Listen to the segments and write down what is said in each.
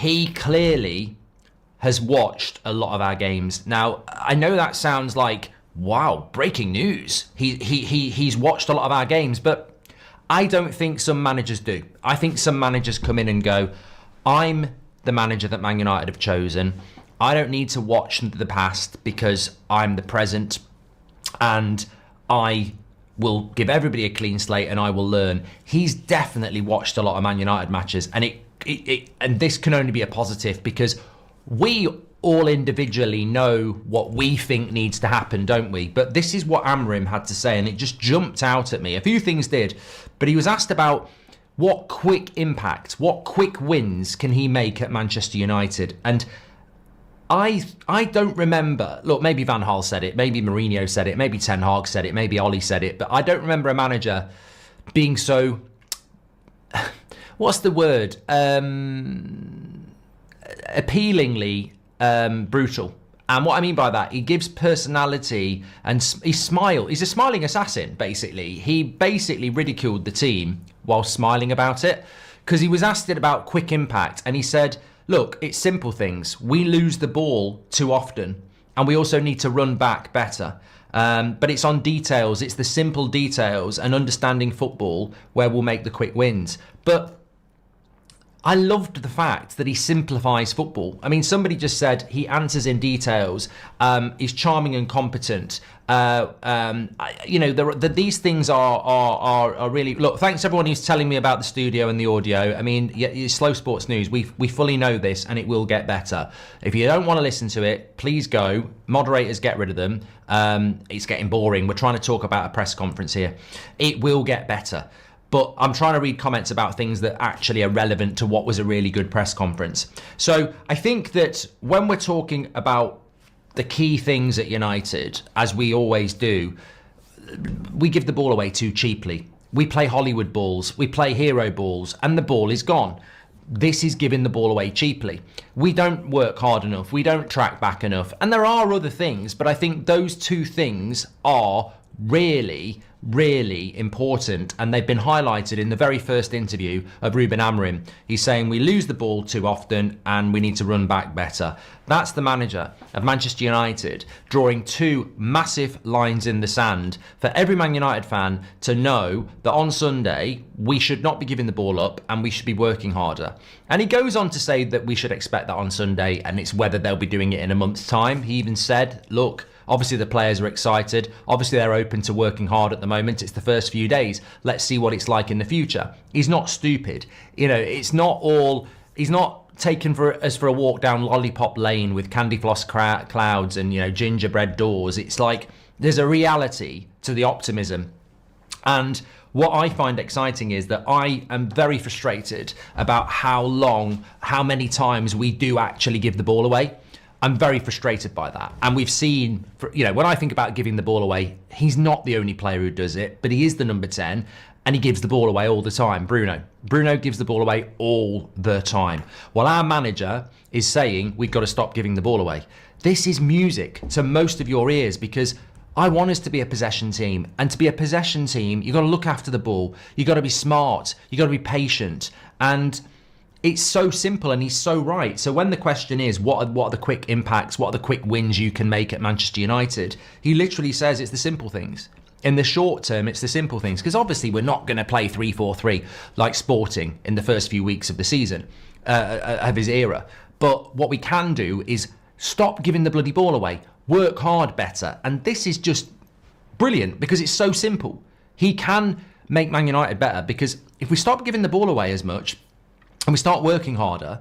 he clearly has watched a lot of our games. Now, I know that sounds like, wow, breaking news. He's watched a lot of our games, but I don't think some managers do. I think some managers come in and go, I'm the manager that Man United have chosen. I don't need to watch the past because I'm the present, and I will give everybody a clean slate and I will learn. He's definitely watched a lot of Man United matches, and and this can only be a positive because we all individually know what we think needs to happen, don't we? But this is what Amorim had to say, and it just jumped out at me. A few things did, but he was asked about what quick impact, what quick wins can he make at Manchester United? And I don't remember, look, maybe Van Gaal said it, maybe Mourinho said it, maybe Ten Hag said it, maybe Ollie said it, but I don't remember a manager being so, what's the word, appealingly brutal. And what I mean by that, he gives personality and he's a smiling assassin, basically. He basically ridiculed the team while smiling about it, because he was asked it about quick impact, and he said, look, it's simple things. We lose the ball too often, and we also need to run back better. But it's on details. It's the simple details and understanding football where we'll make the quick wins. But I loved the fact that he simplifies football. I mean, somebody just said he answers in details. He's charming and competent. These things are really. Look, thanks everyone who's telling me about the studio and the audio. I mean, Slow Sports News. We fully know this, and it will get better. If you don't want to listen to it, please go. Moderators, get rid of them. It's getting boring. We're trying to talk about a press conference here. It will get better. But I'm trying to read comments about things that actually are relevant to what was a really good press conference. So I think that when we're talking about the key things at United, as we always do, we give the ball away too cheaply. We play Hollywood balls, we play hero balls, and the ball is gone. This is giving the ball away cheaply. We don't work hard enough. We don't track back enough. And there are other things, but I think those two things are really important, and they've been highlighted in the very first interview of Ruben Amorim. He's saying we lose the ball too often and we need to run back better. That's the manager of Manchester United drawing two massive lines in the sand for every Man United fan to know that on Sunday we should not be giving the ball up and we should be working harder. And he goes on to say that we should expect that on Sunday, and it's whether they'll be doing it in a month's time. He even said, look, obviously the players are excited. Obviously they're open to working hard at the moment. It's the first few days. Let's see what it's like in the future. He's not stupid. It's not all. He's not taken us for a walk down Lollipop Lane with candy floss clouds and gingerbread doors. It's like there's a reality to the optimism. And what I find exciting is that I am very frustrated about how many times we do actually give the ball away. I'm very frustrated by that. And we've seen, when I think about giving the ball away, he's not the only player who does it, but he is the number 10 and he gives the ball away all the time. Bruno gives the ball away all the time. Well, our manager is saying we've got to stop giving the ball away. This is music to most of your ears, because I want us to be a possession team. And to be a possession team, you've got to look after the ball. You've got to be smart. You've got to be patient. And it's so simple, and he's so right. So when the question is, what are the quick impacts, what are the quick wins you can make at Manchester United, he literally says it's the simple things. In the short term, it's the simple things. Because obviously we're not going to play 3-4-3 like Sporting in the first few weeks of the season, of his era. But what we can do is stop giving the bloody ball away, work hard better. And this is just brilliant because it's so simple. He can make Man United better, because if we stop giving the ball away as much, and we start working harder,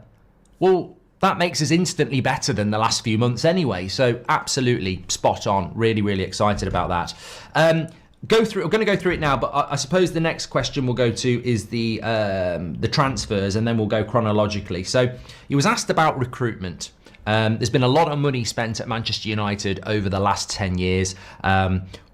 well, that makes us instantly better than the last few months anyway. So absolutely spot on. Really excited about that. We're going to go through it now, but I suppose the next question we'll go to is the transfers, and then we'll go chronologically. So he was asked about recruitment. There's been a lot of money spent at Manchester United over the last 10 years.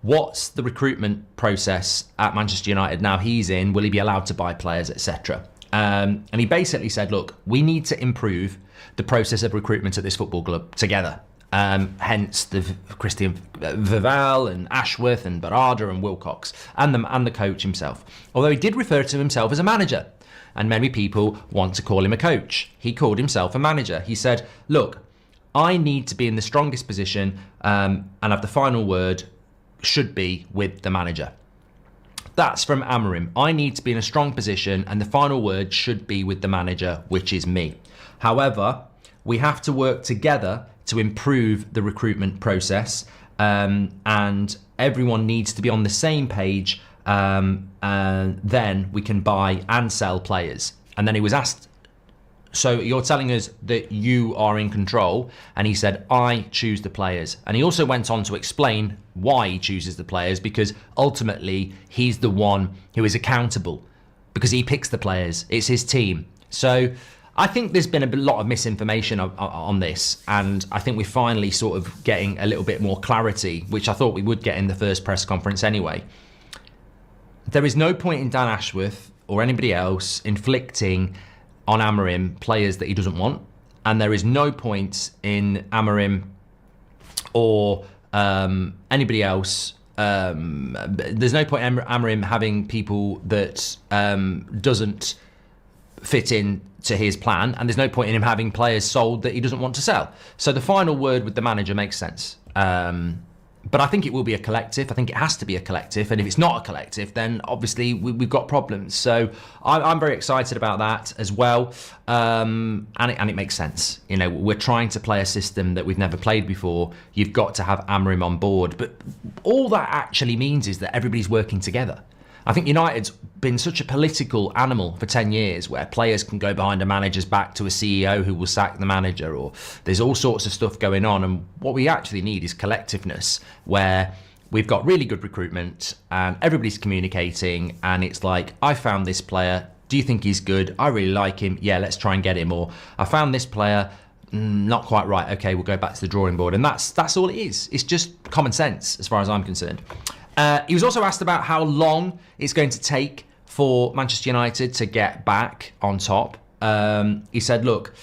What's the recruitment process at Manchester United now he's in? Will he be allowed to buy players, etc.? And he basically said, look, we need to improve the process of recruitment at this football club together. Hence the Christian Vival and Ashworth and Barada and Wilcox and the coach himself. Although he did refer to himself as a manager. and many people want to call him a coach. He called himself a manager. He said, look, I need to be in the strongest position and have the final word should be with the manager. That's from Amorim. I need to be in a strong position and the final word should be with the manager, which is me. However, we have to work together to improve the recruitment process, and everyone needs to be on the same page, and then we can buy and sell players. And then he was asked, so you're telling us that you are in control? And he said, I choose the players. And he also went on to explain why he chooses the players, because ultimately he's the one who is accountable, because he picks the players. It's his team. So I think there's been a lot of misinformation on this, and I think we're finally sort of getting a little bit more clarity, which I thought we would get in the first press conference anyway. There is no point in Dan Ashworth or anybody else inflicting on Amorim players that he doesn't want, and there is no point in Amorim or anybody else. There's no point in Amorim having people that doesn't fit in to his plan, and there's no point in him having players sold that he doesn't want to sell. So the final word with the manager makes sense. But I think it will be a collective. I think it has to be a collective. And if it's not a collective, then obviously we've got problems. So I'm very excited about that as well. And it makes sense. You know, we're trying to play a system that we've never played before. You've got to have Amorim on board. But all that actually means is that everybody's working together. I think United's been such a political animal for 10 years where players can go behind a manager's back to a CEO who will sack the manager, or there's all sorts of stuff going on. And what we actually need is collectiveness, where we've got really good recruitment and everybody's communicating, and it's like, I found this player. Do you think he's good? I really like him. Yeah, let's try and get him. Or I found this player. Not quite right. Okay, we'll go back to the drawing board. And that's all it is. It's just common sense as far as I'm concerned. He was also asked about how long it's going to take for Manchester United to get back on top. He said, look,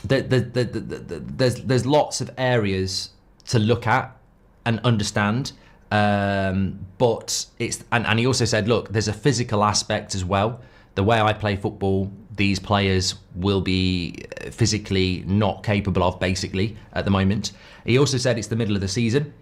there's lots of areas to look at and understand. But it's, and he also said, look, there's a physical aspect as well. The way I play football, these players will be physically not capable of, basically, at the moment. He also said it's the middle of the season.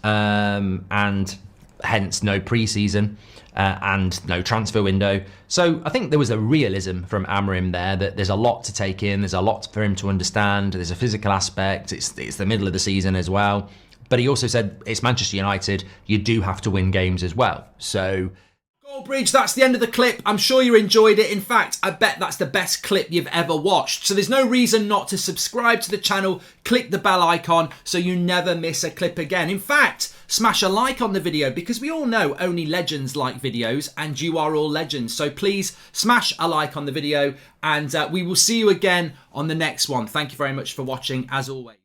And hence no pre-season and no transfer window. So I think there was a realism from Amorim there, that there's a lot to take in, there's a lot for him to understand, there's a physical aspect, it's the middle of the season as well. But he also said it's Manchester United, you do have to win games as well. So Goldbridge, that's the end of the clip. I'm sure you enjoyed it. In fact, I bet that's the best clip you've ever watched. So there's no reason not to subscribe to the channel. Click the bell icon so you never miss a clip again. In fact, smash a like on the video, because we all know only legends like videos, and you are all legends. So please smash a like on the video, and we will see you again on the next one. Thank you very much for watching, as always.